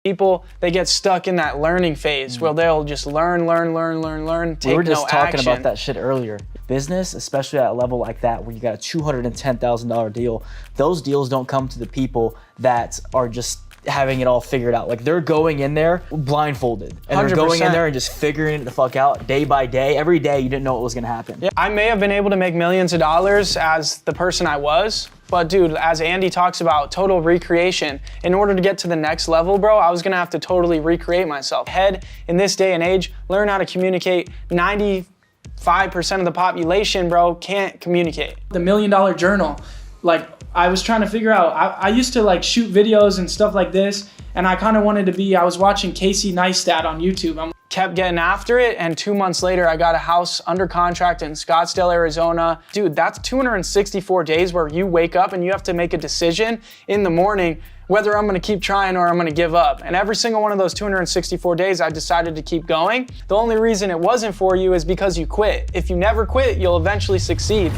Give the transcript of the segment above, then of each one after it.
People, they get stuck in that learning phase where they'll just learn, take We were just talking action. about that shit earlier. Business, especially at a level like that where you got a $210,000 deal, those deals don't come to the people that are just having it all figured out. Like, they're going in there blindfolded and they're going in there and just figuring it the fuck out day by day. Every day you didn't know what was gonna happen. Yeah, I may have been able to make millions of dollars as the person I was, but dude, as Andy talks about total recreation, in order to get to the next level, bro, I was gonna have to totally recreate myself. Head, in this day and age, learn how to communicate. 95% of the population, bro, can't communicate. The $1 Million Journal, like, I was trying to figure out, I used to like shoot videos and stuff like this, and I kind of wanted to be, I was watching Casey Neistat on YouTube. Kept getting after it, and 2 months later, I got a house under contract in Scottsdale, Arizona. Dude, that's 264 days where you wake up and you have to make a decision in the morning whether I'm gonna keep trying or I'm gonna give up. And every single one of those 264 days, I decided to keep going. The only reason it wasn't for you is because you quit. If you never quit, you'll eventually succeed.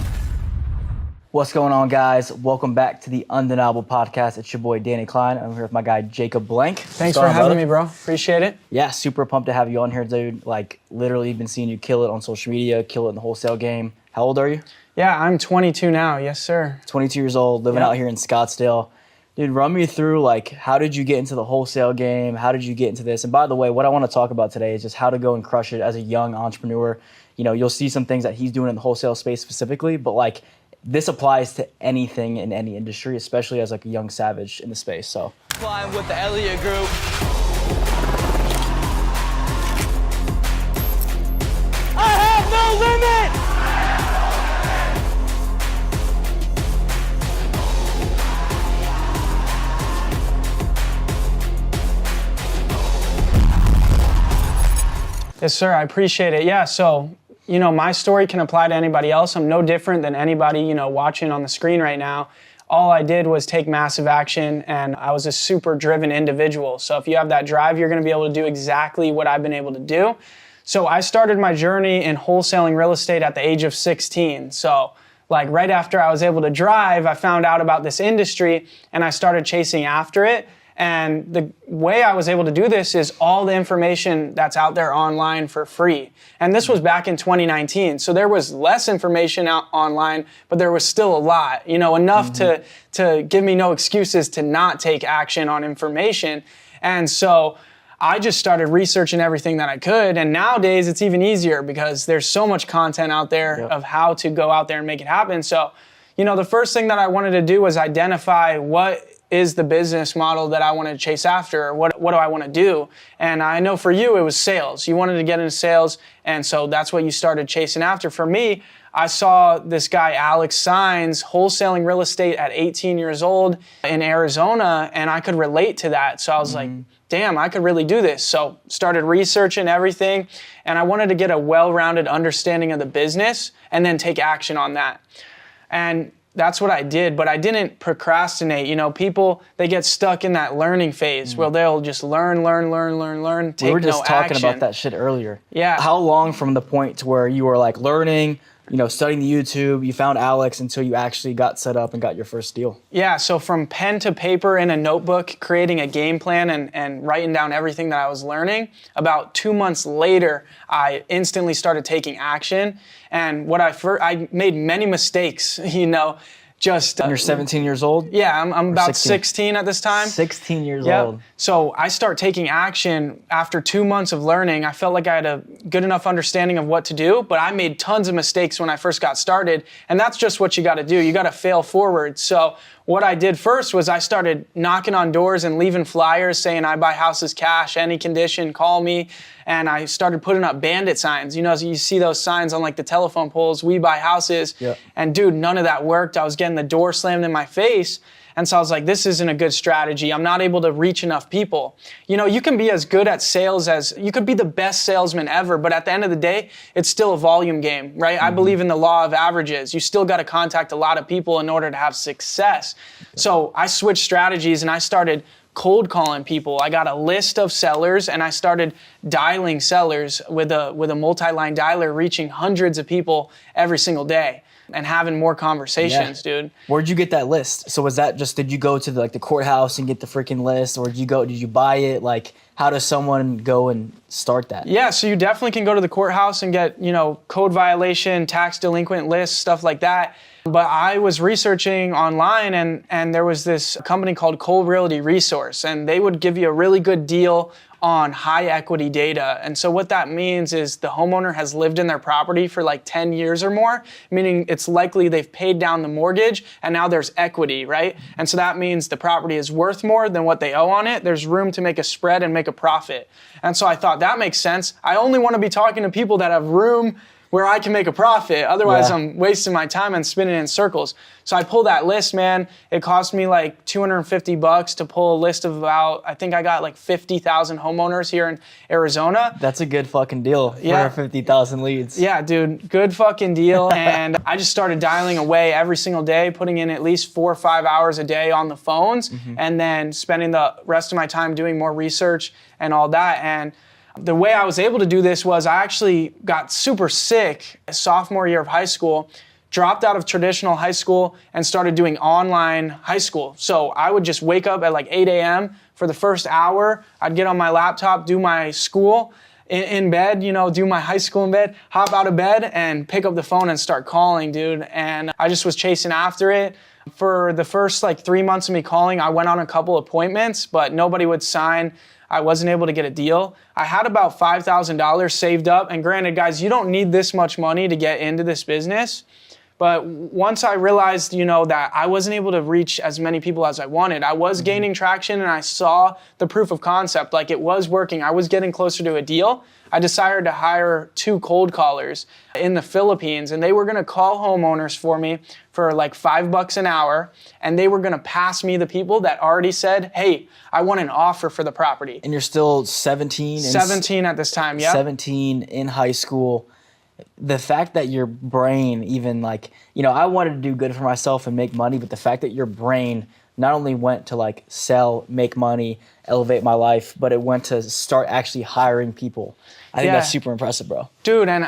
What's going on, guys? Welcome back to the Undeniable Podcast. It's your boy, Danny Kline. I'm here with my guy, Jacob Blank. Thanks for having me, bro. Appreciate it. Yeah, super pumped to have you on here, dude. Like, literally been seeing you kill it on social media, kill it in the wholesale game. How old are you? Yeah, I'm 22 now. Yes, sir. 22 years old, living out here in Scottsdale. Dude, run me through, like, how did you get into the wholesale game? How did you get into this? And by the way, what I want to talk about today is just how to go and crush it as a young entrepreneur. You know, you'll see some things that he's doing in the wholesale space specifically, but like, this applies to anything in any industry, especially as like a young savage in the space. So, Kline with the Elliot group. I have no limit. Yes, sir. I appreciate it. Yeah, so, you know, my story can apply to anybody else. I'm no different than anybody, you know, watching on the screen right now. All I did was take massive action, and I was a super driven individual. So if you have that drive, you're going to be able to do exactly what I've been able to do. So I started my journey in wholesaling real estate at the age of 16. So like right after I was able to drive, I found out about this industry and I started chasing after it. And the way I was able to do this is all the information that's out there online for free. And this was back in 2019. So there was less information out online, but there was still a lot, you know, enough to give me no excuses to not take action on information. And so I just started researching everything that I could. And nowadays it's even easier because there's so much content out there of how to go out there and make it happen. So, you know, the first thing that I wanted to do was identify what is the business model that I want to chase after, or what do I want to do? And I know for you, it was sales. You wanted to get into sales, and so that's what you started chasing after. For me, I saw this guy, Alex Sines, wholesaling real estate at 18 years old in Arizona, and I could relate to that. So I was like, damn, I could really do this. So started researching everything, and I wanted to get a well-rounded understanding of the business and then take action on that. And that's what I did, but I didn't procrastinate. You know, people, they get stuck in that learning phase where they'll just learn, take no action. We were just talking about that shit earlier. Yeah. How long from the point to where you were like learning, you know, studying the YouTube, you found Alex until you actually got set up and got your first deal? Yeah, so from pen to paper in a notebook, creating a game plan and writing down everything that I was learning, about 2 months later, I instantly started taking action. And what I made many mistakes, you know, just... You're 17 years old? Yeah, I'm about 16 at this time. 16 years old. So I start taking action after 2 months of learning. I felt like I had a good enough understanding of what to do, but I made tons of mistakes when I first got started. And that's just what you got to do. You got to fail forward. So what I did first was I started knocking on doors and leaving flyers saying, I buy houses cash, any condition, call me. And I started putting up bandit signs. You know, you see those signs on like the telephone poles, we buy houses. Yep. And dude, none of that worked. I was getting the door slammed in my face. And so I was like, this isn't a good strategy. I'm not able to reach enough people. You know, you can be as good at sales as, you could be the best salesman ever, but at the end of the day, it's still a volume game, right? I believe in the law of averages. You still got to contact a lot of people in order to have success. So I switched strategies and I started cold calling people. I got a list of sellers and I started dialing sellers with a multi-line dialer, reaching hundreds of people every single day. and having more conversations, dude. Where'd you get that list? So was that just, did you go to the courthouse and get the freaking list, or did you buy it? Like, how does someone go and start that? Yeah, so you definitely can go to the courthouse and get, code violation, tax delinquent lists, stuff like that. But I was researching online, and there was this company called Cole Realty Resource, and they would give you a really good deal on high equity data. And so what that means is the homeowner has lived in their property for like 10 years or more, meaning it's likely they've paid down the mortgage and now there's equity, right? And so that means the property is worth more than what they owe on it. There's room to make a spread and make a profit. And so I thought that makes sense. I only want to be talking to people that have room where I can make a profit. Otherwise, I'm wasting my time and spinning in circles. So I pulled that list, man. It cost me like $250 to pull a list of about, I think I got like 50,000 homeowners here in Arizona. That's a good fucking deal for 50,000 leads. Yeah, dude, good fucking deal. And I just started dialing away every single day, putting in at least 4 or 5 hours a day on the phones, and then spending the rest of my time doing more research and all that. And the way I was able to do this was I actually got super sick sophomore year of high school, dropped out of traditional high school, and started doing online high school. So I would just wake up at like 8 a.m. for the first hour. I'd get on my laptop, do my school in bed, do my high school in bed, hop out of bed and pick up the phone and start calling, dude. And I just was chasing after it. For the first like 3 months of me calling, I went on a couple appointments, but nobody would sign. I wasn't able to get a deal. I had about $5,000 saved up. And granted, guys, you don't need this much money to get into this business. But once I realized, that I wasn't able to reach as many people as I wanted, I was gaining traction and I saw the proof of concept, like it was working. I was getting closer to a deal. I decided to hire 2 cold callers in the Philippines, and they were gonna call homeowners for me for like $5 an hour, and they were gonna pass me the people that already said, hey, I want an offer for the property. And you're still 17? 17 at this time, yeah. 17 in high school. The fact that your brain even I wanted to do good for myself and make money, but the fact that your brain not only went to sell, make money, elevate my life, but it went to start actually hiring people. I think that's super impressive, bro. Dude, and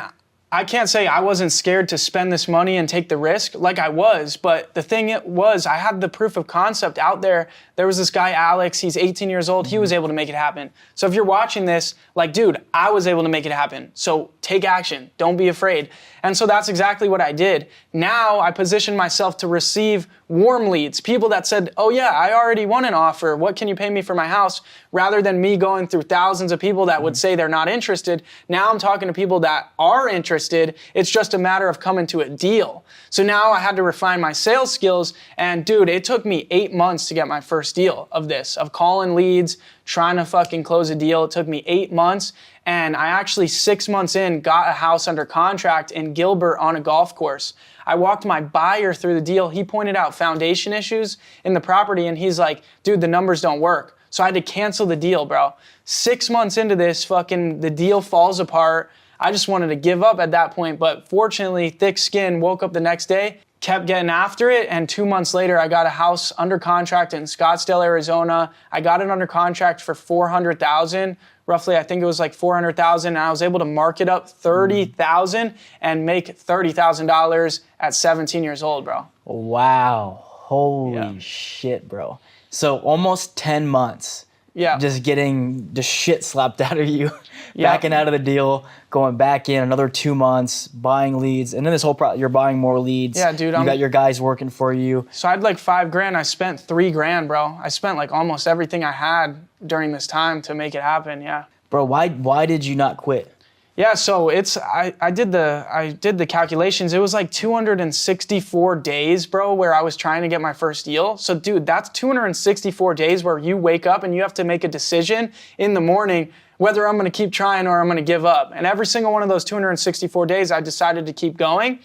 I can't say I wasn't scared to spend this money and take the risk like I was, but the thing was I had the proof of concept out there. There was this guy, Alex, he's 18 years old. He was able to make it happen. So if you're watching this, dude, I was able to make it happen. So take action. Don't be afraid. And so that's exactly what I did. Now I position myself to receive warm leads, people that said, oh yeah, I already won an offer. What can you pay me for my house? Rather than me going through thousands of people that would say they're not interested. Now I'm talking to people that are interested. It's just a matter of coming to a deal. So now I had to refine my sales skills. And dude, it took me 8 months to get my first deal of calling leads, trying to fucking close a deal. It took me 8 months. And I actually 6 months in got a house under contract in Gilbert on a golf course. I walked my buyer through the deal. He pointed out foundation issues in the property and he's like, dude, the numbers don't work. So I had to cancel the deal, bro. 6 months into this, the deal falls apart. I just wanted to give up at that point, but fortunately, thick skin, woke up the next day, kept getting after it, and 2 months later, I got a house under contract in Scottsdale, Arizona. I got it under contract for $400,000. Roughly, I think it was like $400,000, and I was able to mark it up $30,000 and make $30,000 at 17 years old, bro. Wow. Holy shit, bro. So almost 10 months. Yeah. Just getting the shit slapped out of you, backing out of the deal, going back in another 2 months, buying leads, and then this whole you're buying more leads. Yeah, dude. You got your guys working for you. So I had like $5,000. I spent $3,000, bro. I spent like almost everything I had during this time to make it happen. Yeah. Bro, why did you not quit? Yeah, so I did the calculations. It was like 264 days, bro, where I was trying to get my first deal. So dude, that's 264 days where you wake up and you have to make a decision in the morning whether I'm going to keep trying or I'm going to give up. And every single one of those 264 days, I decided to keep going.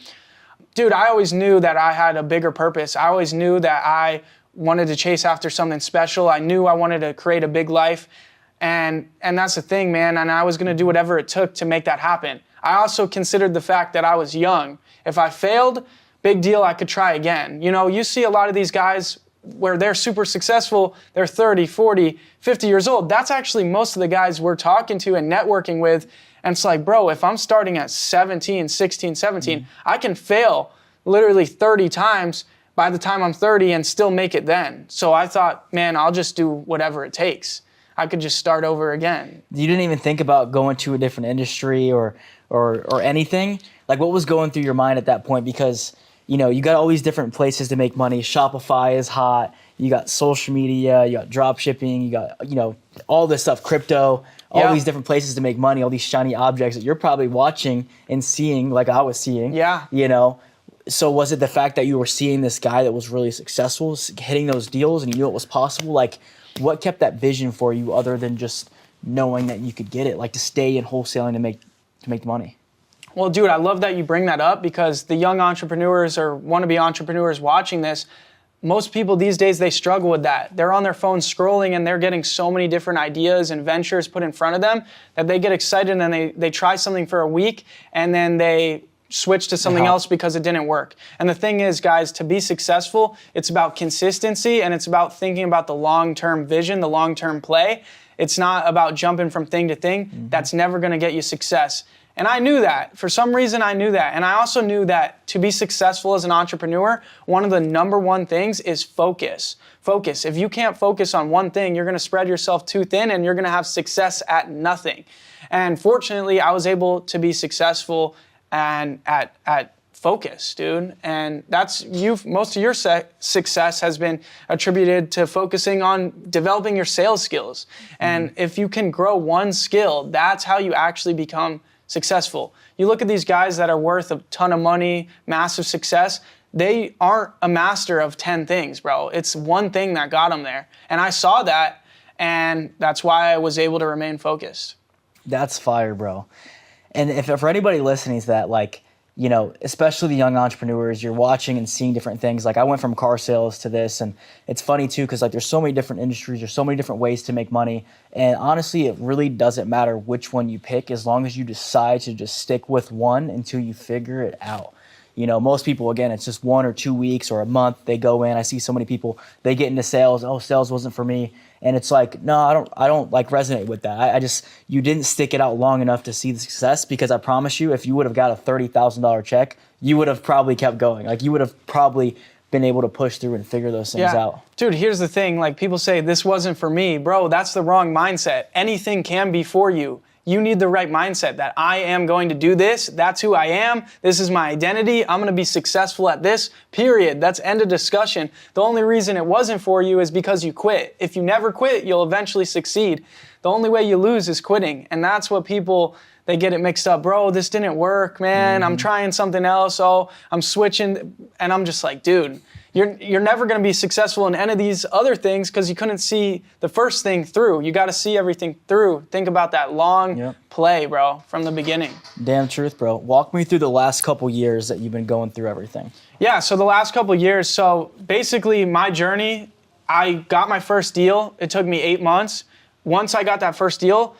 Dude, I always knew that I had a bigger purpose. I always knew that I wanted to chase after something special. I knew I wanted to create a big life. And that's the thing, man, and I was going to do whatever it took to make that happen. I also considered the fact that I was young. If I failed, big deal, I could try again. You see a lot of these guys where they're super successful, they're 30, 40, 50 years old. That's actually most of the guys we're talking to and networking with. And it's like, bro, if I'm starting at 17, 16, 17, I can fail literally 30 times by the time I'm 30 and still make it then. So I thought, man, I'll just do whatever it takes. I could just start over again. You didn't even think about going to a different industry or anything? Like, what was going through your mind at that point? Because, you know, you got all these different places to make money. Shopify is hot. You got social media, you got drop shipping, you got, you know, all this stuff, crypto, all these different places to make money, all these shiny objects that you're probably watching and seeing like I was seeing. Yeah. You know, so was it the fact that you were seeing this guy that was really successful, hitting those deals, and you knew it was possible? Like, what kept that vision for you other than just knowing that you could get it, like to stay in wholesaling to make money? Well, dude, I love that you bring that up, because the young entrepreneurs or wannabe entrepreneurs watching this, most people these days, they struggle with that. They're on their phone scrolling and they're getting so many different ideas and ventures put in front of them that they get excited and they try something for a week and then they switch to something else because it didn't work. And the thing is, guys, to be successful, it's about consistency and it's about thinking about the long-term vision, the long-term play. It's not about jumping from thing to thing. Mm-hmm. That's never going to get you success. And I knew that. For some reason, I knew that. And I also knew that to be successful as an entrepreneur, one of the number one things is focus. Focus. If you can't focus on one thing, you're going to spread yourself too thin and you're going to have success at nothing. And fortunately, I was able to be successful and at focus, dude. And that's most of your success has been attributed to focusing on developing your sales skills. And if you can grow one skill, that's how you actually become successful. You look at these guys that are worth a ton of money, massive success, they aren't a master of 10 things, bro. It's one thing that got them there. And I saw that, and that's why I was able to remain focused. That's fire, bro. And if for anybody listening to that, like, you know, especially the young entrepreneurs, you're watching and seeing different things. Like, I went from car sales to this, and it's funny too, because like there's so many different industries, there's so many different ways to make money, and honestly, it really doesn't matter which one you pick as long as you decide to just stick with one until you figure it out. You know, most people, again, it's just 1 or 2 weeks or a month. They go in. I see so many people, they get into sales. Oh, sales wasn't for me. And it's like, no, I don't like resonate with that. I just, you didn't stick it out long enough to see the success, because I promise you, if you would have got a $30,000 check, you would have probably kept going. Like, you would have probably been able to push through and figure those things out. Dude, here's the thing. Like, people say, this wasn't for me. Bro, that's the wrong mindset. Anything can be for you. You need the right mindset that I am going to do this. That's who I am. This is my identity. I'm going to be successful at this, period. That's end of discussion. The only reason it wasn't for you is because you quit. If you never quit, you'll eventually succeed. The only way you lose is quitting. And that's what people, they get it mixed up. Bro, this didn't work, man. I'm trying something else. Oh, I'm switching. And I'm just like, dude, you're never going to be successful in any of these other things because you couldn't see the first thing through. You got to see everything through. Think about that long play, bro, from the beginning. Damn truth, bro. Walk me through the last couple years that you've been going through everything. Yeah, so the last couple years, so basically my journey, I got my first deal. It took me 8 months. Once I got that first deal,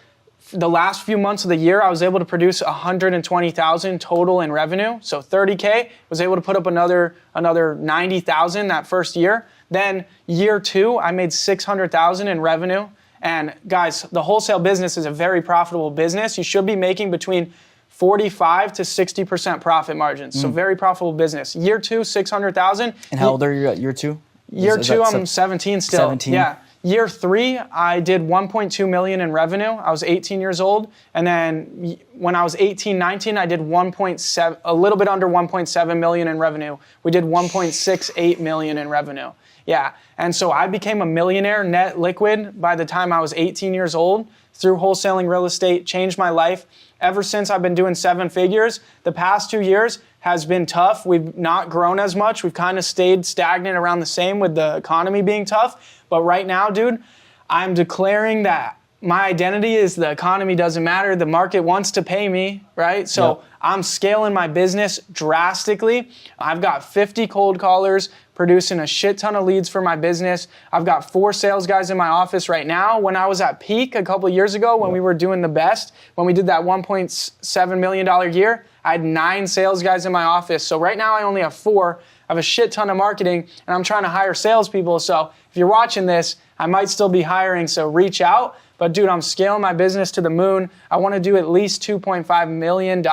the last few months of the year, I was able to produce $120,000 total in revenue. So 30K, was able to put up another $90,000 that first year. Then year 2, I made $600,000 in revenue. And guys, the wholesale business is a very profitable business. You should be making between 45 to 60% profit margins. So very profitable business. Year 2, $600,000. And how old are you at year 2? Year 2, I'm 17 still. 17? Yeah. Year 3, I did $1.2 million in revenue. I was 18 years old. And then when I was 18, 19, I did a little bit under 1.7 million in revenue. We did 1.68 million in revenue. Yeah. And so I became a millionaire net liquid by the time I was 18 years old through wholesaling real estate, changed my life. Ever since I've been doing 7 figures, the past 2 years has been tough. We've not grown as much. We've kind of stayed stagnant around the same with the economy being tough. But right now, dude, I'm declaring that my identity is the economy doesn't matter. The market wants to pay me, right? So I'm scaling my business drastically. I've got 50 cold callers producing a shit ton of leads for my business. I've got 4 sales guys in my office right now. When I was at peak a couple years ago, when we were doing the best, when we did that $1.7 million year, I had 9 sales guys in my office. So right now I only have 4. I have a shit ton of marketing, and I'm trying to hire salespeople. So if you're watching this, I might still be hiring, so reach out. But dude, I'm scaling my business to the moon. I want to do at least $2.5 million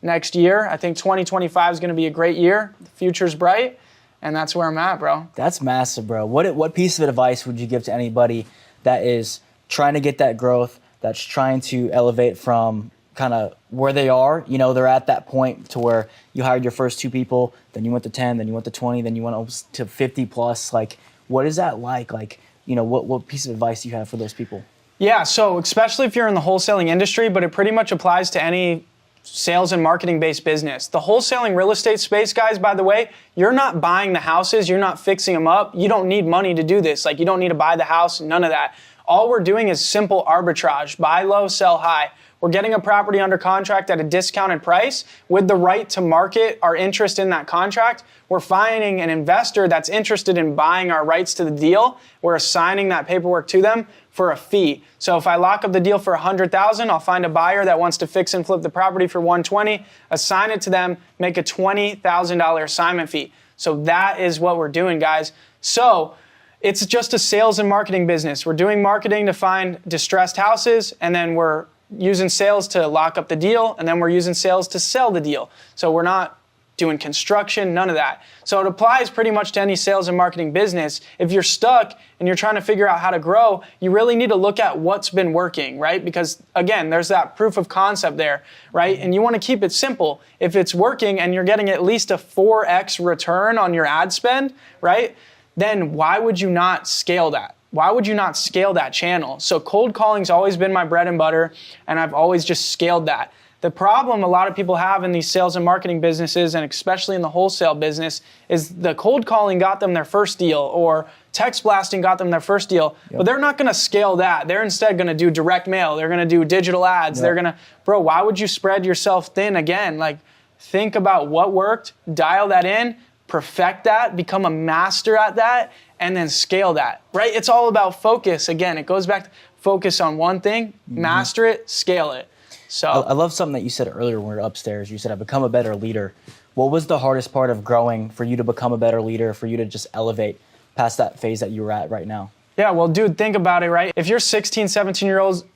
next year. I think 2025 is going to be a great year. The future's bright, and that's where I'm at, bro. That's massive, bro. What piece of advice would you give to anybody that is trying to get that growth, that's trying to elevate from kind of where they are? You know, they're at that point to where you hired your first 2 people, then you went to 10, then you went to 20, then you went almost to 50 plus. Like, what is that like? Like, you know, what piece of advice do you have for those people? Yeah, so especially if you're in the wholesaling industry, but it pretty much applies to any sales and marketing based business. The wholesaling real estate space, guys, by the way, you're not buying the houses, you're not fixing them up. You don't need money to do this. Like, you don't need to buy the house, none of that. All we're doing is simple arbitrage, buy low, sell high. We're getting a property under contract at a discounted price with the right to market our interest in that contract. We're finding an investor that's interested in buying our rights to the deal. We're assigning that paperwork to them for a fee. So if I lock up the deal for $100,000, I'll find a buyer that wants to fix and flip the property for $120,000, assign it to them, make a $20,000 assignment fee. So that is what we're doing, guys. So it's just a sales and marketing business. We're doing marketing to find distressed houses, and then we're using sales to lock up the deal, and then we're using sales to sell the deal. So we're not doing construction, none of that. So it applies pretty much to any sales and marketing business. If you're stuck and you're trying to figure out how to grow, you really need to look at what's been working, right? Because again, there's that proof of concept there, right? And you want to keep it simple. If it's working and you're getting at least a 4x return on your ad spend, right? Then why would you not scale that? Why would you not scale that channel? So cold calling's always been my bread and butter, and I've always just scaled that. The problem a lot of people have in these sales and marketing businesses, and especially in the wholesale business, is the cold calling got them their first deal, or text blasting got them their first deal, but they're not gonna scale that. They're instead gonna do direct mail. They're gonna do digital ads. They're gonna, bro, why would you spread yourself thin again? Like, think about what worked, dial that in, perfect that, become a master at that, and then scale that, right? It's all about focus. Again, it goes back to focus on one thing, master it, scale it. So I love something that you said earlier when we were upstairs. You said, I've become a better leader. What was the hardest part of growing for you to become a better leader, for you to just elevate past that phase that you're at right now? Yeah, well, dude, think about it, right? If you're 16, 17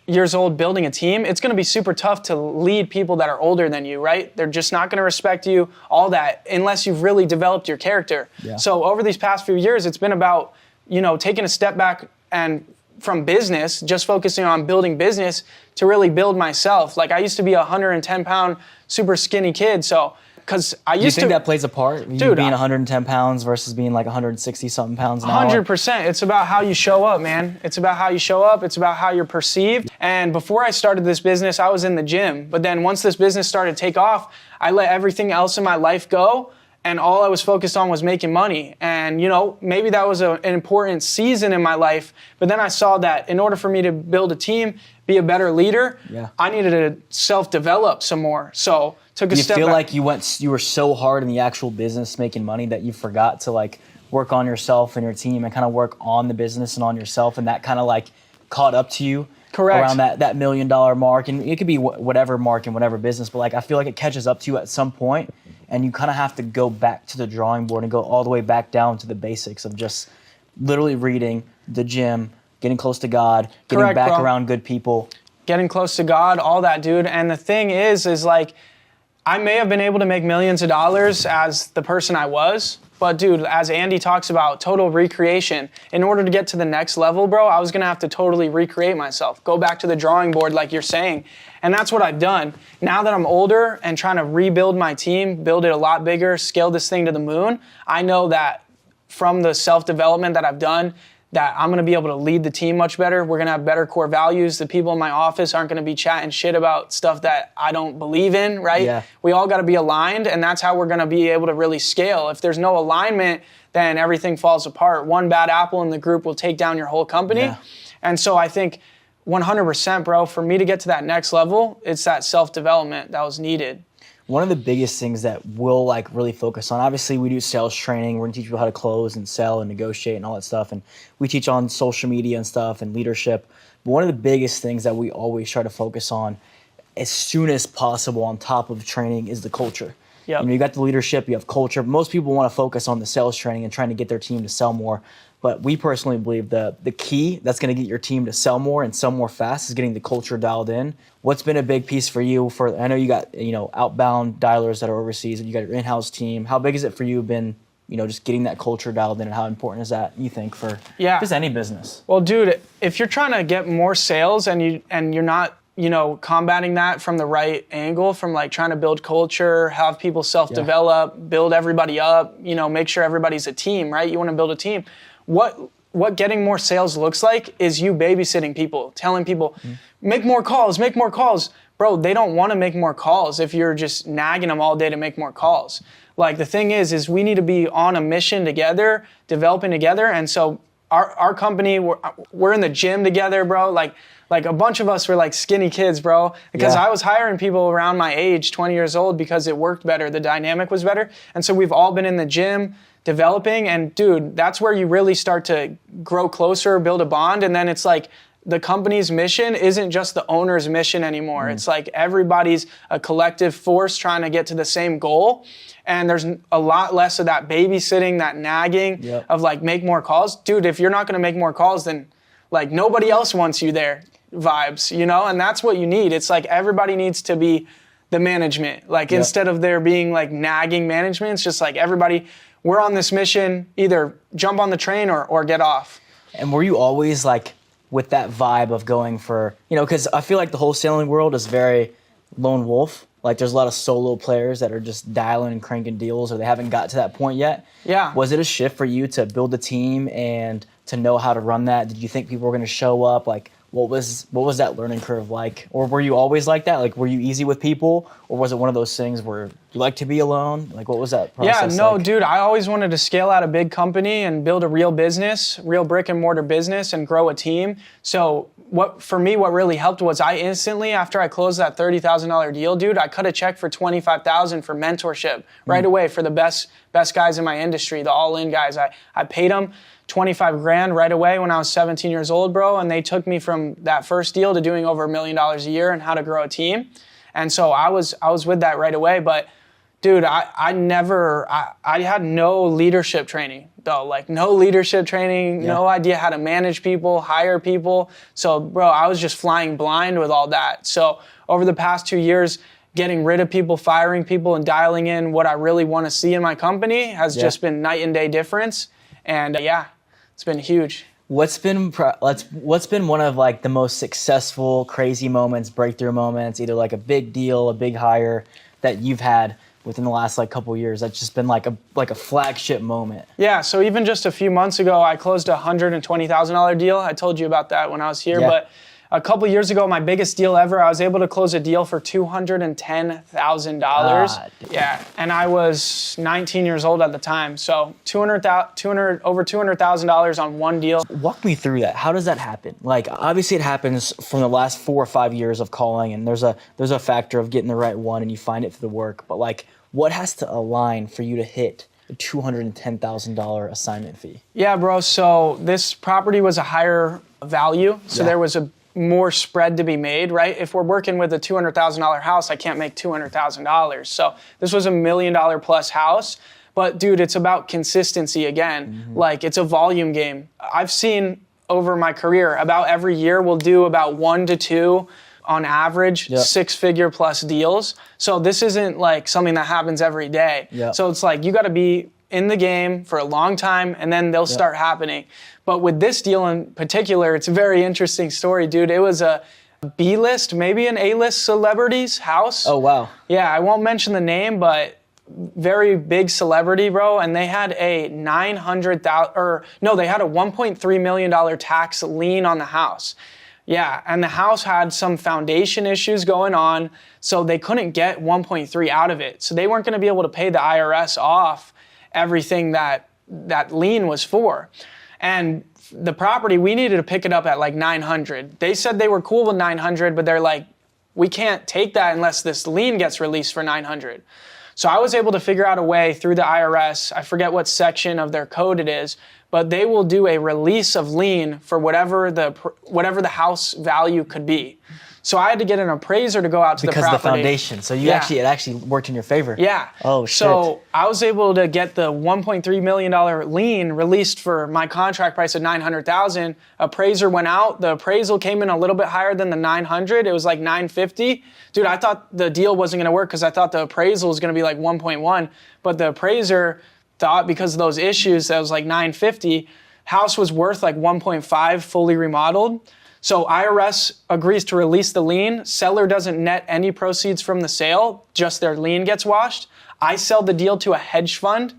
years old building a team, it's gonna be super tough to lead people that are older than you, right? They're just not gonna respect you, all that, unless you've really developed your character. Yeah. So over these past few years, it's been about, taking a step back and from business, just focusing on building business to really build myself. Like, I used to be a 110-pound, super skinny kid, so because I used to. Do you think that plays a part? You being 110 pounds versus being like 160 something pounds now? 100%. It's about how you show up, man. It's about how you show up. It's about how you're perceived. And before I started this business, I was in the gym. But then once this business started to take off, I let everything else in my life go. And all I was focused on was making money. And, maybe that was an important season in my life. But then I saw that in order for me to build a team, be a better leader, I needed to self-develop some more. So took a step back. Do you feel like you were so hard in the actual business making money that you forgot to like work on yourself and your team and kind of work on the business and on yourself, and that kind of like caught up to you? Correct. Around that $1 million mark, and it could be whatever mark in whatever business, but like I feel like it catches up to you at some point, and you kind of have to go back to the drawing board and go all the way back down to the basics of just literally reading, the gym, getting close to God, getting back around good people. Getting close to God, all that, dude. And the thing is like, I may have been able to make millions of dollars as the person I was, but dude, as Andy talks about, total recreation. In order to get to the next level, bro, I was gonna have to totally recreate myself, go back to the drawing board like you're saying. And that's what I've done. Now that I'm older and trying to rebuild my team, build it a lot bigger, scale this thing to the moon, I know that from the self-development that I've done, that I'm gonna be able to lead the team much better. We're gonna have better core values. The people in my office aren't gonna be chatting shit about stuff that I don't believe in, right? Yeah. We all gotta be aligned, and that's how we're gonna be able to really scale. If there's no alignment, then everything falls apart. One bad apple in the group will take down your whole company. Yeah. And so I think 100%, bro, for me to get to that next level, it's that self-development that was needed. One of the biggest things that we'll like really focus on, obviously we do sales training, we're gonna teach people how to close and sell and negotiate and all that stuff, and we teach on social media and stuff and leadership. But one of the biggest things that we always try to focus on as soon as possible on top of training is the culture. Yep. You got the leadership, you have culture. Most people want to focus on the sales training and trying to get their team to sell more. But we personally believe the key that's going to get your team to sell more and sell more fast is getting the culture dialed in. What's been a big piece for you? I know you got outbound dialers that are overseas, and you got your in-house team. How big has it for you been? Just getting that culture dialed in, and how important is that, you think, for just any business? Well, dude, if you're trying to get more sales and you're not, combating that from the right angle, from like trying to build culture, have people self-develop, build everybody up, make sure everybody's a team, right? You want to build a team. What getting more sales looks like is you babysitting people, telling people, make more calls. Bro, they don't want to make more calls if you're just nagging them all day to make more calls. Like, the thing is we need to be on a mission together, developing together. And so our company, we're in the gym together, bro. Like a bunch of us were like skinny kids, bro. Because I was hiring people around my age, 20 years old, because it worked better. The dynamic was better. And so we've all been in the gym developing. And dude, that's where you really start to grow closer, build a bond. And then it's like, the company's mission isn't just the owner's mission anymore. It's like everybody's a collective force trying to get to the same goal. And there's a lot less of that babysitting, that nagging of like, make more calls. Dude, if you're not going to make more calls, then like nobody else wants you there vibes, and that's what you need. It's like everybody needs to be the management. Like instead of there being like nagging management, it's just like everybody, we're on this mission, either jump on the train or get off. And were you always like with that vibe of going for, because I feel like the wholesaling world is very lone wolf. Like there's a lot of solo players that are just dialing and cranking deals, or they haven't got to that point yet. Yeah. Was it a shift for you to build a team and to know how to run that? Did you think people were going to show up? Like what was that learning curve like? Or were you always like that? Like were you easy with people? Or was it one of those things where you like to be alone? Like what was that process like? Dude, I always wanted to scale out a big company and build a real business, real brick and mortar business, and grow a team. So what really helped was I instantly, after I closed that $30,000 deal, dude, I cut a check for $25,000 for mentorship right away for the best guys in my industry, the all-in guys. I paid them $25,000 right away when I was 17 years old, bro, and they took me from that first deal to doing over $1 million a year and how to grow a team. And so I was with that right away. But dude, I had no leadership training though, like no leadership training, no idea how to manage people, hire people. So bro, I was just flying blind with all that. So over the past 2 years, getting rid of people, firing people, and dialing in what I really want to see in my company has just been night and day difference. And it's been huge. What's been one of like the most successful, crazy moments, breakthrough moments, either like a big deal, a big hire that you've had within the last like couple of years? That's just been like a flagship moment. Yeah. So even just a few months ago, I closed a $120,000 deal. I told you about that when I was here, but a couple years ago, my biggest deal ever, I was able to close a deal for $210,000. Yeah, and I was 19 years old at the time. So over $200,000 on one deal. Walk me through that. How does that happen? Like, obviously it happens from the last 4 or 5 years of calling, and there's a factor of getting the right one, and you find it through the work. But like, what has to align for you to hit a $210,000 assignment fee? Yeah, bro. So this property was a higher value, so there was a more spread to be made, right? If we're working with a $200,000 house, I can't make $200,000. So this was $1 million plus house. But dude, it's about consistency again. Like it's a volume game. I've seen over my career, about every year we'll do about 1 to 2 on average, 6-figure plus deals. So this isn't like something that happens every day. So it's like, you got to be in the game for a long time, and then they'll start happening. But with this deal in particular, it's a very interesting story, dude. It was a B-list, maybe an A-list celebrity's house. Oh, wow. Yeah, I won't mention the name, but very big celebrity, bro. And they had a $1.3 million tax lien on the house. Yeah, and the house had some foundation issues going on, so they couldn't get 1.3 out of it. So they weren't going to be able to pay the IRS off everything that lien was for. And the property, we needed to pick it up at like 900. They said they were cool with 900, but they're like, we can't take that unless this lien gets released for 900. So I was able to figure out a way through the IRS, I forget what section of their code it is, but they will do a release of lien for whatever the house value could be. So I had to get an appraiser to go out to the Because property. of the foundation. So you Yeah. it actually worked in your favor. Yeah. Oh, shit. So I was able to get the $1.3 million lien released for my contract price of $900,000. Appraiser went out. The appraisal came in a little bit higher than the 900. It was like 950. Dude, I thought the deal wasn't going to work because I thought the appraisal was going to be like 1.1. But the appraiser thought because of those issues that was like 950. House was worth like 1.5 fully remodeled. So IRS agrees to release the lien. Seller doesn't net any proceeds from the sale, just their lien gets washed. I sell the deal to a hedge fund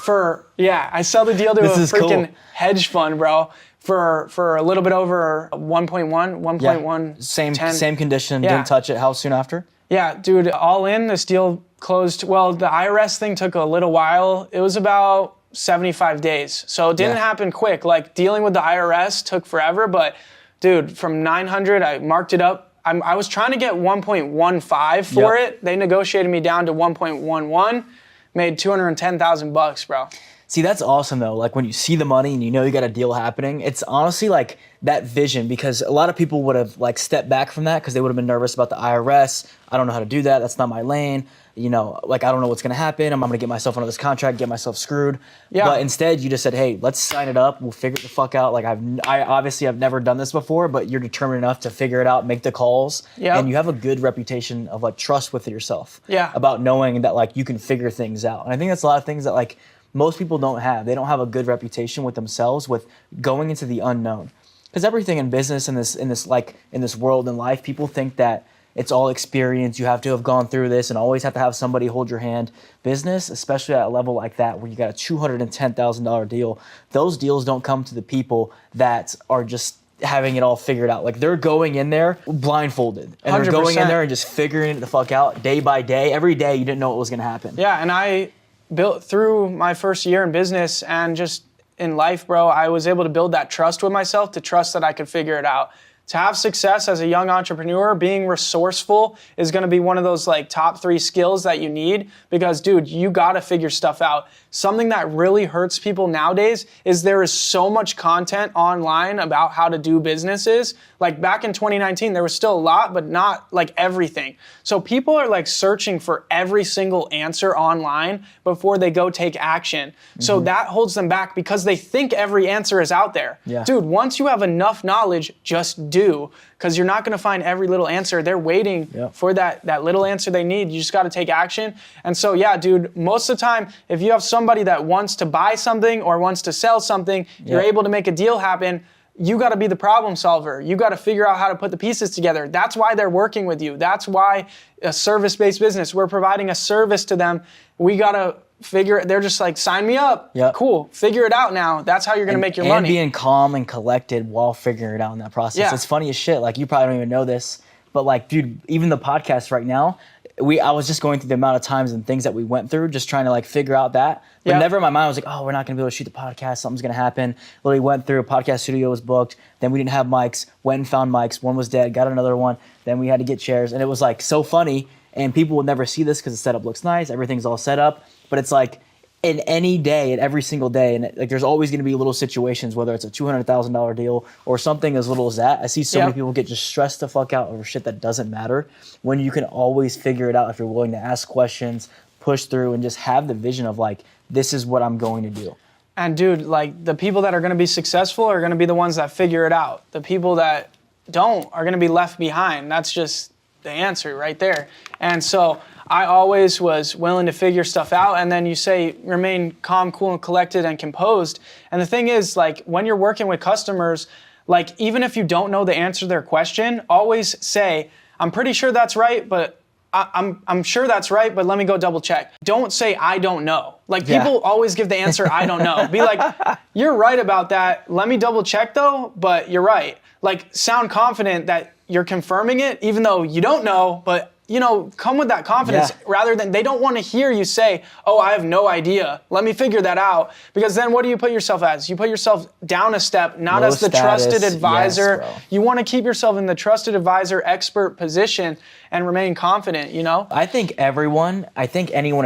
I sell the deal to This a is freaking cool. hedge fund, bro, for a little bit over 1.1, Same condition, Yeah. didn't touch it. How soon after? Yeah, dude, all in, this deal closed. Well, the IRS thing took a little while. It was about 75 days. So it didn't happen quick. Like dealing with the IRS took forever, but dude, from 900, I marked it up. I was trying to get 1.15 for it. They negotiated me down to 1.11, made $210,000, bro. See, that's awesome though. Like when you see the money and you know you got a deal happening, it's honestly like that vision, because a lot of people would have like stepped back from that because they would have been nervous about the IRS. I don't know how to do that. That's not my lane. You know, like I don't know what's going to happen. I'm going to get myself under this contract, get myself screwed. Yeah. But instead you just said, hey, let's sign it up. We'll figure it the fuck out. Like I obviously have never done this before, but you're determined enough to figure it out, make the calls. Yeah. And you have a good reputation of like trust with yourself. Yeah. About knowing that like you can figure things out. And I think that's a lot of things that like most people don't have. They don't have a good reputation with themselves with going into the unknown. Because everything in business, in this world in life, people think that it's all experience. You have to have gone through this and always have to have somebody hold your hand. Business, especially at a level like that where you got a $210,000 deal, those deals don't come to the people that are just having it all figured out. Like they're going in there blindfolded and they're going in 100%. there and just figuring it the fuck out day by day. Every day you didn't know what was going to happen. Yeah, and I built through my first year in business and just in life, bro, I was able to build that trust with myself, to trust that I could figure it out. To have success as a young entrepreneur, being resourceful is going to be one of those like top 3 skills that you need, because dude, you got to figure stuff out. Something that really hurts people nowadays is there is so much content online about how to do businesses. Like back in 2019, there was still a lot, but not like everything. So people are like searching for every single answer online before they go take action. So that holds them back because they think every answer is out there. Yeah. Dude, once you have enough knowledge, just do, because you're not going to find every little answer. They're waiting for that little answer they need. You just got to take action. And so, yeah, dude, most of the time, if you have somebody that wants to buy something or wants to sell something, you're able to make a deal happen. You got to be the problem solver. You got to figure out how to put the pieces together. That's why they're working with you. That's why a service-based business, we're providing a service to them. We got to they're just like, sign me up. Yep. Cool. Figure it out now. That's how you're going to make your and money. being calm and collected while figuring it out in that process. Yeah. It's funny as shit. Like you probably don't even know this, but like, dude, even the podcast right now, I was just going through the amount of times and things that we went through, just trying to like figure out that. But Yeah. never in my mind was like, oh, we're not going to be able to shoot the podcast. Something's going to happen. Literally went through, a podcast studio was booked. Then we didn't have mics. Went and found mics. One was dead. Got another one. Then we had to get chairs. And it was like so funny. And people will never see this because the setup looks nice. Everything's all set up. But it's like, in any day, and every single day, and like there's always going to be little situations, whether it's a $200,000 deal or something as little as that. I see so many people get just stressed the fuck out over shit that doesn't matter, when you can always figure it out if you're willing to ask questions, push through, and just have the vision of like, this is what I'm going to do. And dude, like the people that are going to be successful are going to be the ones that figure it out. The people that don't are going to be left behind. That's just the answer right there. And so I always was willing to figure stuff out. And then you say, remain calm, cool, and collected and composed. And the thing is, like when you're working with customers, like even if you don't know the answer to their question, always say, I'm pretty sure that's right, but I'm sure that's right, but let me go double check. Don't say, I don't know. Like people always give the answer, I don't know. Be like, you're right about that. Let me double check though, but you're right. Like sound confident that you're confirming it, even though you don't know, but you know, come with that confidence rather than, they don't want to hear you say, oh, I have no idea. Let me figure that out. Because then what do you put yourself as? You put yourself down a step, not Low as the status. trusted advisor. Yes, bro. You want to keep yourself in the trusted advisor expert position and remain confident, you know? I think anyone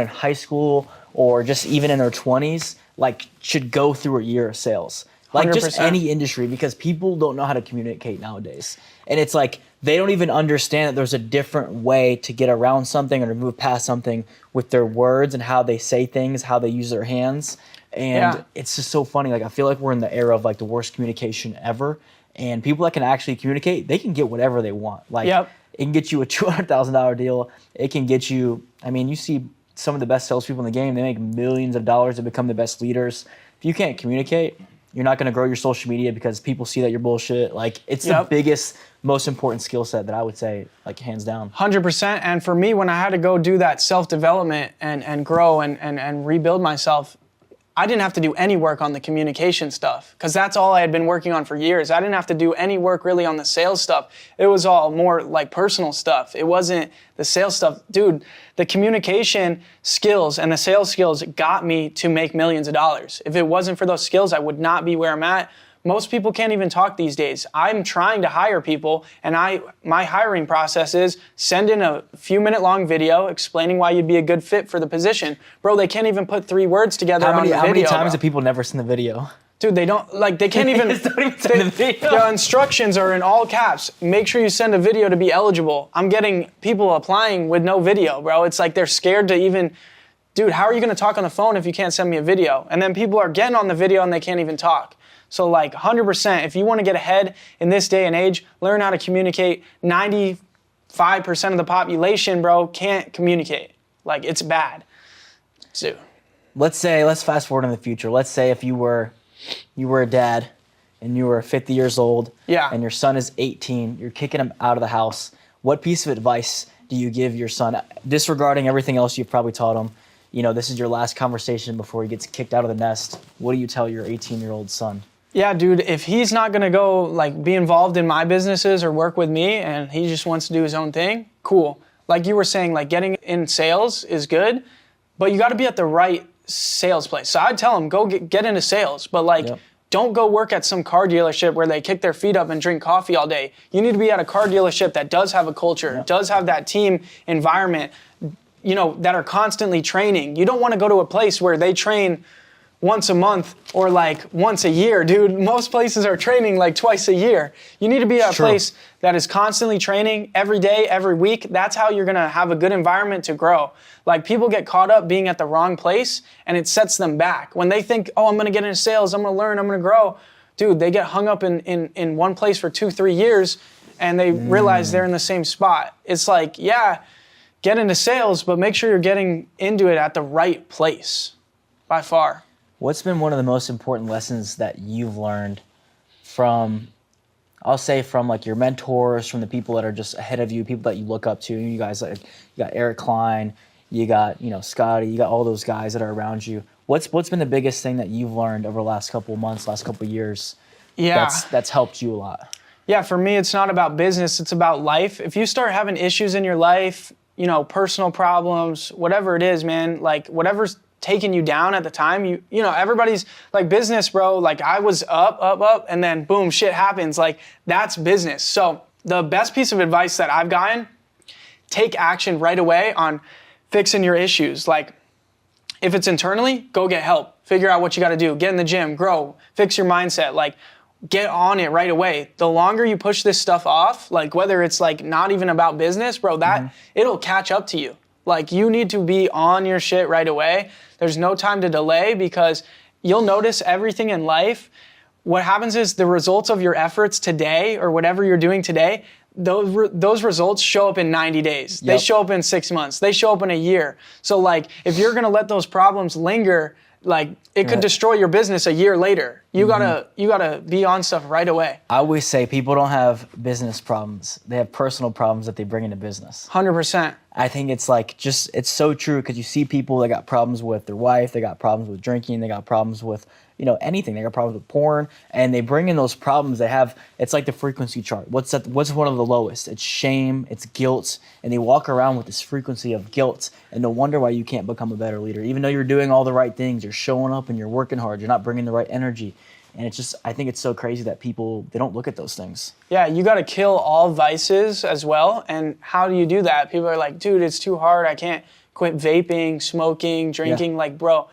in high school or just even in their 20s, like should go through a year of sales. Like just 100%. any industry, because people don't know how to communicate nowadays. And it's like they don't even understand that there's a different way to get around something or to move past something with their words and how they say things, how they use their hands. And it's just so funny. Like, I feel like we're in the era of like the worst communication ever. And people that can actually communicate, they can get whatever they want. Like, it can get you a $200,000 deal. It can get you, I mean, you see some of the best salespeople in the game, they make millions of dollars to become the best leaders. If you can't communicate, you're not going to grow your social media because people see that you're bullshit. Like, it's the biggest, most important skill set that I would say, like, hands down. 100%. And for me, when I had to go do that self-development and grow and rebuild myself, I didn't have to do any work on the communication stuff because that's all I had been working on for years. I didn't have to do any work really on the sales stuff. It was all more like personal stuff. It wasn't the sales stuff. Dude, the communication skills and the sales skills got me to make millions of dollars. If it wasn't for those skills, I would not be where I'm at. Most people can't even talk these days. I'm trying to hire people, and my hiring process is send in a few minute long video explaining why you'd be a good fit for the position. Bro, they can't even put 3 words together on the video. How many times have people never seen the video? Dude, they don't, like, they can't even, send the video. The instructions are in all caps. Make sure you send a video to be eligible. I'm getting people applying with no video, bro. It's like they're scared to even, dude, how are you going to talk on the phone if you can't send me a video? And then people are getting on the video and they can't even talk. So like 100%, if you want to get ahead in this day and age, learn how to communicate. 95% of the population, bro, can't communicate. Like, it's bad. So, let's fast forward in the future. Let's say if you were a dad and you were 50 years old and your son is 18, you're kicking him out of the house. What piece of advice do you give your son, disregarding everything else you've probably taught him? You know, this is your last conversation before he gets kicked out of the nest. What do you tell your 18-year-old son? Yeah, dude, if he's not going to go, like, be involved in my businesses or work with me and he just wants to do his own thing, cool. Like you were saying, like, getting in sales is good, but you got to be at the right sales place. So I'd tell him, go get into sales, but, like, don't go work at some car dealership where they kick their feet up and drink coffee all day. You need to be at a car dealership that does have a culture, does have that team environment, you know, that are constantly training. You don't want to go to a place where they train once a month or like once a year, dude. Most places are training like twice a year. You need to be at a place that is constantly training every day, every week. That's how you're going to have a good environment to grow. Like, people get caught up being at the wrong place and it sets them back. When they think, oh, I'm going to get into sales, I'm going to learn, I'm going to grow. Dude, they get hung up in one place for 2-3 years and they realize they're in the same spot. It's like, yeah, get into sales, but make sure you're getting into it at the right place, by far. What's been one of the most important lessons that you've learned from, I'll say, from like your mentors, from the people that are just ahead of you, people that you look up to? You guys, like, you got Eric Kline, you got, you know, Scotty, you got all those guys that are around you. What's been the biggest thing that you've learned over the last couple of months, last couple of years? That's helped you a lot. Yeah, for me, it's not about business, it's about life. If you start having issues in your life, you know, personal problems, whatever it is, man, like, whatever's taking you down at the time, you know, everybody's like, business, bro, like, I was up, and then boom, shit happens. Like, that's business. So the best piece of advice that I've gotten, take action right away on fixing your issues. Like, if it's internally, go get help, figure out what you got to do, get in the gym, grow, fix your mindset, like, get on it right away. The longer you push this stuff off, like, whether it's like not even about business, bro, that it'll catch up to you. Like, you need to be on your shit right away. There's no time to delay, because you'll notice everything in life. What happens is the results of your efforts today or whatever you're doing today, those results show up in 90 days. They show up in 6 months. They show up in a year. So, like, if you're going to let those problems linger, like, it could destroy your business a year later. You gotta be on stuff right away. I always say people don't have business problems. They have personal problems that they bring into business. 100%. I think it's like, just, it's so true, because you see people that got problems with their wife, they got problems with drinking, they got problems with, you know, anything. They got problems with porn, and they bring in those problems. They have, it's like the frequency chart. What's one of the lowest? It's shame, it's guilt, and they walk around with this frequency of guilt, and no wonder why you can't become a better leader. Even though you're doing all the right things, you're showing up and you're working hard, you're not bringing the right energy. And it's just, I think it's so crazy that people, they don't look at those things. Yeah, you got to kill all vices as well. And how do you do that? People are like, dude, it's too hard. I can't quit vaping, smoking, drinking. Like, bro,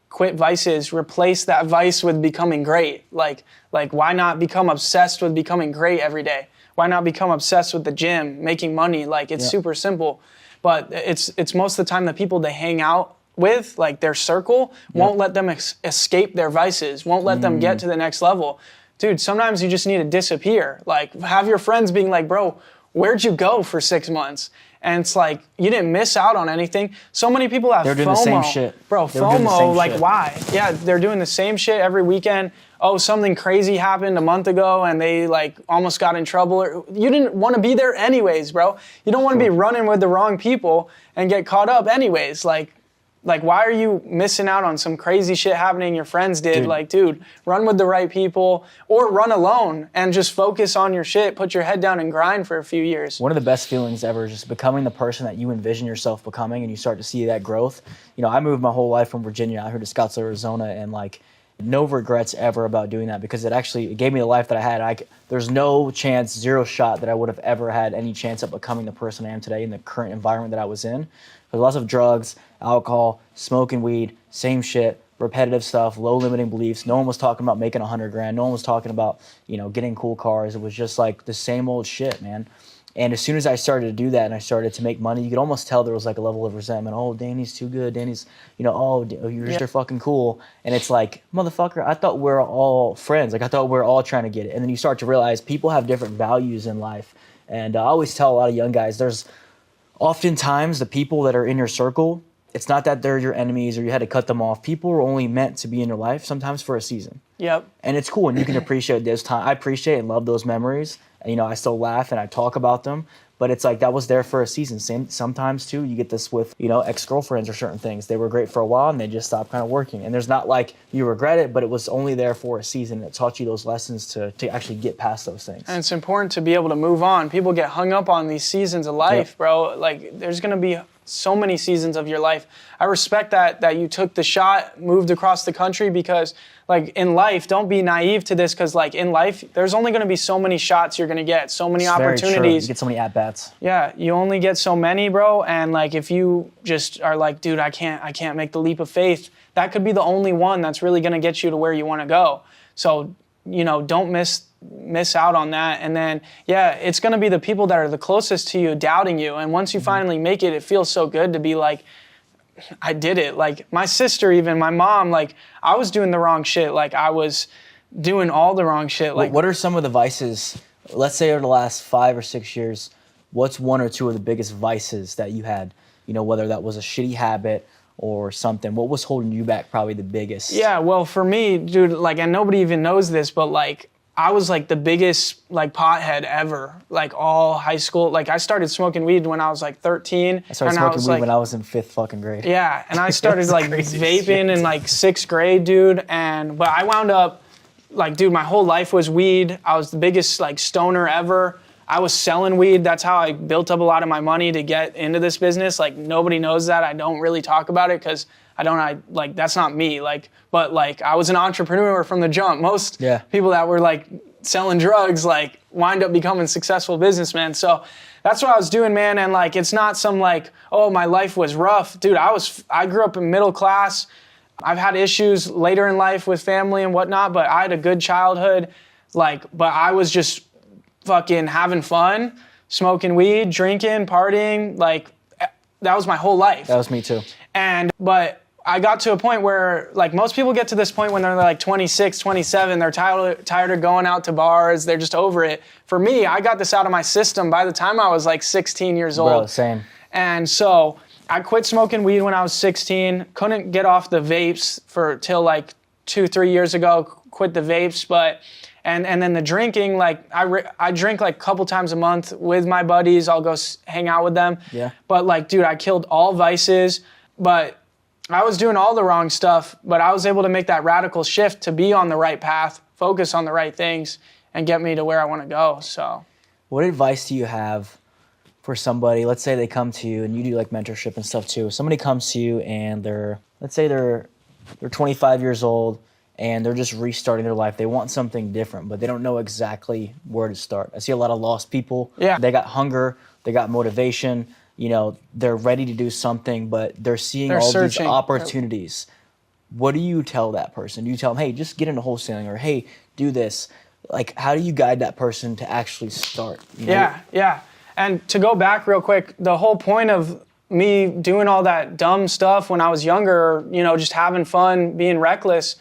quit vices. Replace that vice with becoming great. Like why not become obsessed with becoming great every day? Why not become obsessed with the gym, making money? Like, it's super simple. But it's most of the time the people they hang out with, like their circle, won't let them escape their vices, won't let them get to the next level. Dude, sometimes you just need to disappear. Like, have your friends being like, bro, where'd you go for 6 months? And it's like, you didn't miss out on anything. So many people have FOMO. They're doing the same shit. Bro, FOMO, like, why? Yeah, they're doing the same shit every weekend. Oh, something crazy happened a month ago and they like almost got in trouble. You didn't want to be there anyways, bro. You don't want to be running with the wrong people and get caught up anyways. Like, why are you missing out on some crazy shit happening your friends did? Like, dude, run with the right people or run alone and just focus on your shit. Put your head down and grind for a few years. One of the best feelings ever is just becoming the person that you envision yourself becoming, and you start to see that growth. You know, I moved my whole life from Virginia out here to Scottsdale, Arizona, and like no regrets ever about doing that, because it gave me the life that I had. There's no chance, zero shot that I would have ever had any chance of becoming the person I am today in the current environment that I was in. There's lots of drugs, alcohol, smoking weed, same shit, repetitive stuff, low limiting beliefs. No one was talking about making $100,000. No one was talking about, getting cool cars. It was just like the same old shit, man. And as soon as I started to do that and I started to make money, you could almost tell there was like a level of resentment. Oh, Danny's too good. Danny's, you're just fucking cool. And it's like, motherfucker, I thought we're all friends. Like, I thought we're all trying to get it. And then you start to realize people have different values in life. And I always tell a lot of young guys, there's oftentimes the people that are in your circle, it's not that they're your enemies or you had to cut them off. People are only meant to be in your life, sometimes for a season. Yep. And it's cool, and you can appreciate those time. I appreciate and love those memories. And, I still laugh and I talk about them. But it's like that was there for a season. Sometimes, too, you get this with, ex-girlfriends or certain things. They were great for a while and they just stopped kind of working. And there's not like you regret it, but it was only there for a season. It taught you those lessons to actually get past those things. And it's important to be able to move on. People get hung up on these seasons of life, bro. Like, there's going to be so many seasons of your life. I respect that you took the shot, moved across the country, because like in life, don't be naive to this, because like in life, there's only going to be so many shots you're going to get, so many opportunities. Very true. You get so many at-bats. Yeah, you only get so many, bro. And like if you just are like, dude, I can't make the leap of faith, that could be the only one that's really going to get you to where you want to go. So, don't miss out on that. And then, it's going to be the people that are the closest to you doubting you. And once you finally make it, it feels so good to be like, I did it. Like my sister, even my mom, like I was doing the wrong shit. Like I was doing all the wrong shit. Like, what are some of the vices, let's say over the last 5 or 6 years, what's one or two of the biggest vices that you had? Whether that was a shitty habit or something. What was holding you back probably the biggest? Yeah, well, for me, dude, like, and nobody even knows this, but like, I was like the biggest like pothead ever, like all high school. Like I started smoking weed when I was like 13. I started smoking weed when I was in 5th fucking grade. Yeah, and I started like vaping in like 6th grade, dude. But I wound up like, dude, my whole life was weed. I was the biggest like stoner ever. I was selling weed. That's how I built up a lot of my money to get into this business. Like nobody knows that. I don't really talk about it because that's not me. But I was an entrepreneur from the jump. Most people that were like selling drugs, like wind up becoming successful businessmen. So that's what I was doing, man. And like, it's not some like, oh, my life was rough. Dude, I grew up in middle class. I've had issues later in life with family and whatnot, but I had a good childhood. But I was just fucking having fun, smoking weed, drinking, partying. Like that was my whole life. That was me too. But I got to a point where, like, most people get to this point when they're like 26, 27, they're tired of going out to bars, they're just over it. For me, I got this out of my system by the time I was like 16 years old. Bro, same. And so I quit smoking weed when I was 16, couldn't get off the vapes till like 2-3 years ago, quit the vapes, and then the drinking, like I drink like a couple times a month with my buddies, I'll go hang out with them. Yeah. But like, dude, I killed all vices, but I was doing all the wrong stuff, but I was able to make that radical shift to be on the right path, focus on the right things, and get me to where I want to go. So, what advice do you have for somebody? Let's say they come to you and you do like mentorship and stuff too. Somebody comes to you and they're 25 years old and they're just restarting their life. They want something different, but they don't know exactly where to start. I see a lot of lost people. Yeah. They got hunger, they got motivation. They're ready to do something, but they're seeing all these opportunities. What do you tell that person? Do you tell them, hey, just get into wholesaling, or hey, do this? like, how do you guide that person to actually start? You know? Yeah. And to go back real quick, the whole point of me doing all that dumb stuff when I was younger, you know, just having fun, being reckless,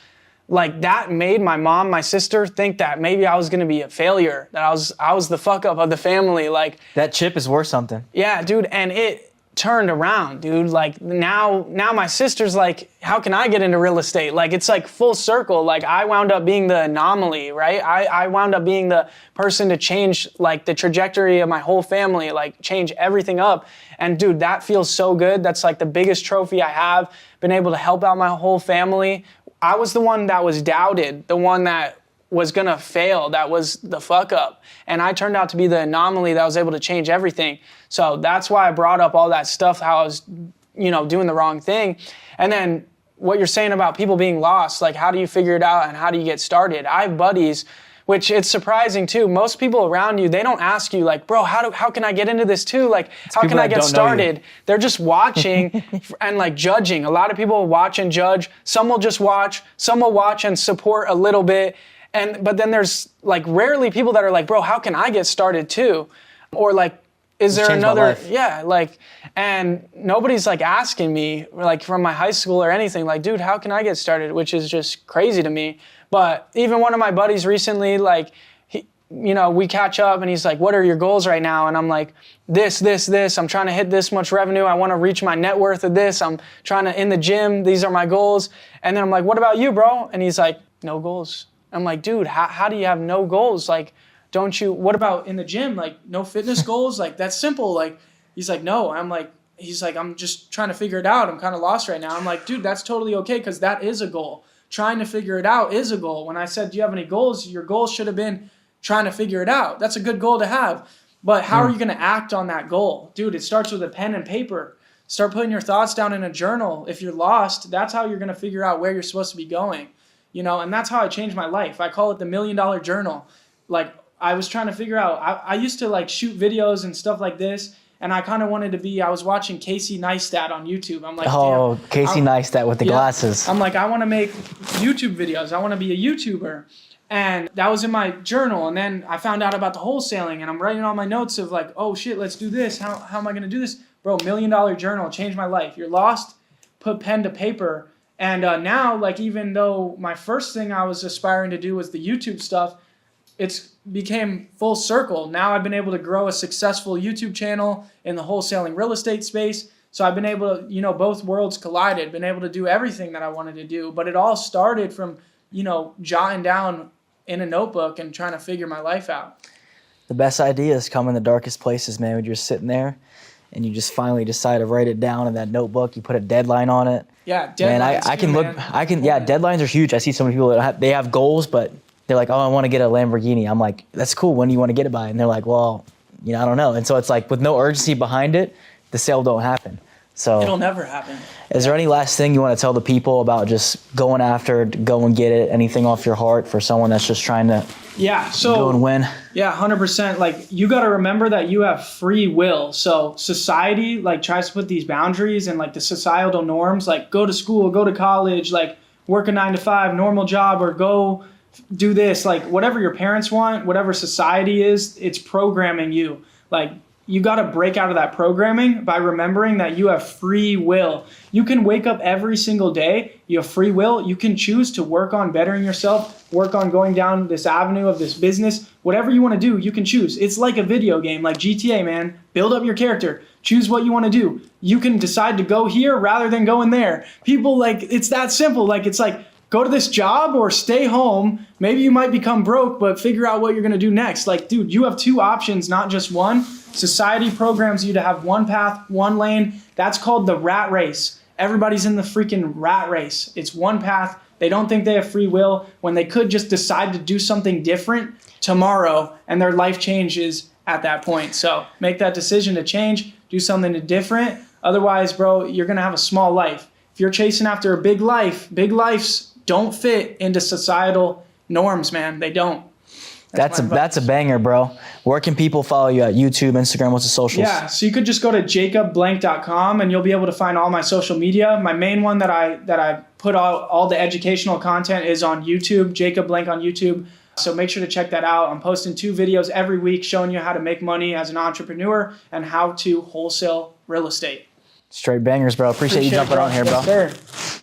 like that made my mom, my sister think that maybe I was going to be a failure, that I was the fuck up of the family. Like That chip is worth something. Yeah, dude. And it turned around, dude. Like now my sister's like, how can I get into real estate? Like it's like full circle. Like I wound up being the anomaly, right? I wound up being the person to change like the trajectory of my whole family, like change everything up. And dude, that feels so good. That's like the biggest trophy I have, been able to help out my whole family. I was the one that was doubted, the one that was gonna fail, that was the fuck up. And I turned out to be the anomaly that was able to change everything. So that's why I brought up all that stuff, how I was, you know, doing the wrong thing. And then what you're saying about people being lost, like how do you figure it out and how do you get started? I have buddies, which it's surprising too. Most people around you, they don't ask you like, bro, how can I get into this too? Like, how can I get started? They're just watching and like judging. A lot of people will watch and judge. Some will just watch. Some will watch and support a little bit. But then there's like rarely people that are like, bro, how can I get started too? Or like, is there another, and nobody's like asking me like from my high school or anything like, dude, how can I get started? Which is just crazy to me. But even one of my buddies recently, like, you know, we catch up and he's like, what are your goals right now? And I'm like, this. I'm trying to hit this much revenue. I want to reach my net worth of this. I'm trying to, in the gym, these are my goals. And then I'm like, what about you, bro? And he's like, no goals. I'm like, dude, how do you have no goals? Like, don't you, what about in the gym? Like, no fitness goals? Like, that's simple. Like, he's like, no. He's like, I'm just trying to figure it out. I'm kind of lost right now. I'm like, dude, that's totally okay because that is a goal. Trying to figure it out is a goal. When I said, do you have any goals? Your goal should have been trying to figure it out. That's a good goal to have. But how are you going to act on that goal? Dude, it starts with a pen and paper. Start putting your thoughts down in a journal. If you're lost, that's how you're going to figure out where you're supposed to be going. You know, and that's how I changed my life. I call it the $1 Million Journal. Like, I was trying to figure out, I used to like shoot videos and stuff like this. And I kind of wanted to be, I was watching Casey Neistat on YouTube. I'm like, oh, Casey Neistat with the glasses. I'm like, I want to make YouTube videos. I want to be a YouTuber. And that was in my journal. And then I found out about the wholesaling and I'm writing all my notes of like, oh shit, let's do this. How am I going to do this? Bro, $1 Million Journal changed my life. You're lost, put pen to paper. And now, like, even though my first thing I was aspiring to do was the YouTube stuff, it's became full circle. Now I've been able to grow a successful YouTube channel in the wholesaling real estate space. So I've been able to, you know, both worlds collided, been able to do everything that I wanted to do. But it all started from, you know, jotting down in a notebook and trying to figure my life out. The best ideas come in the darkest places, man, when you're sitting there and you just finally decide to write it down in that notebook. You put a deadline on it. Yeah, deadlines. Deadlines are huge. I see so many people that they have goals, but they're like, oh, I want to get a Lamborghini. I'm like, that's cool. When do you want to get it by? And they're like, well, you know, I don't know. And so it's like with no urgency behind it, the sale don't happen. So it'll never happen. Is there any last thing you want to tell the people about just going after, go and get it? Anything off your heart for someone that's just trying to go and win? Yeah, 100%. Like, you got to remember that you have free will. So society like tries to put these boundaries and like the societal norms, like go to school, go to college, like work a 9-to-5 normal job, or go do this, like whatever your parents want, whatever society is, it's programming you. Like, you got to break out of that programming by remembering that you have free will. You can wake up every single day. You have free will. You can choose to work on bettering yourself, work on going down this avenue of this business. Whatever you want to do, you can choose. It's like a video game, like GTA, man. Build up your character. Choose what you want to do. You can decide to go here rather than going there. People, like, it's that simple. Like, it's like, go to this job or stay home. Maybe you might become broke, but figure out what you're going to do next. Like, dude, you have two options, not just one. Society programs you to have one path, one lane. That's called the rat race. Everybody's in the freaking rat race. It's one path. They don't think they have free will when they could just decide to do something different tomorrow, and their life changes at that point. So make that decision to change, do something different. Otherwise, bro, you're going to have a small life. If you're chasing after a big life, big lives don't fit into societal norms, man. They don't. That's a banger, bro. Where can people follow you at? YouTube, Instagram, what's the socials? Yeah, so you could just go to jacobblank.com and you'll be able to find all my social media. My main one that I put all the educational content is on YouTube, Jacob Blank on YouTube. So make sure to check that out. I'm posting 2 videos every week showing you how to make money as an entrepreneur and how to wholesale real estate. Straight bangers, bro. Appreciate you jumping it, on here, bro. Yes, sir.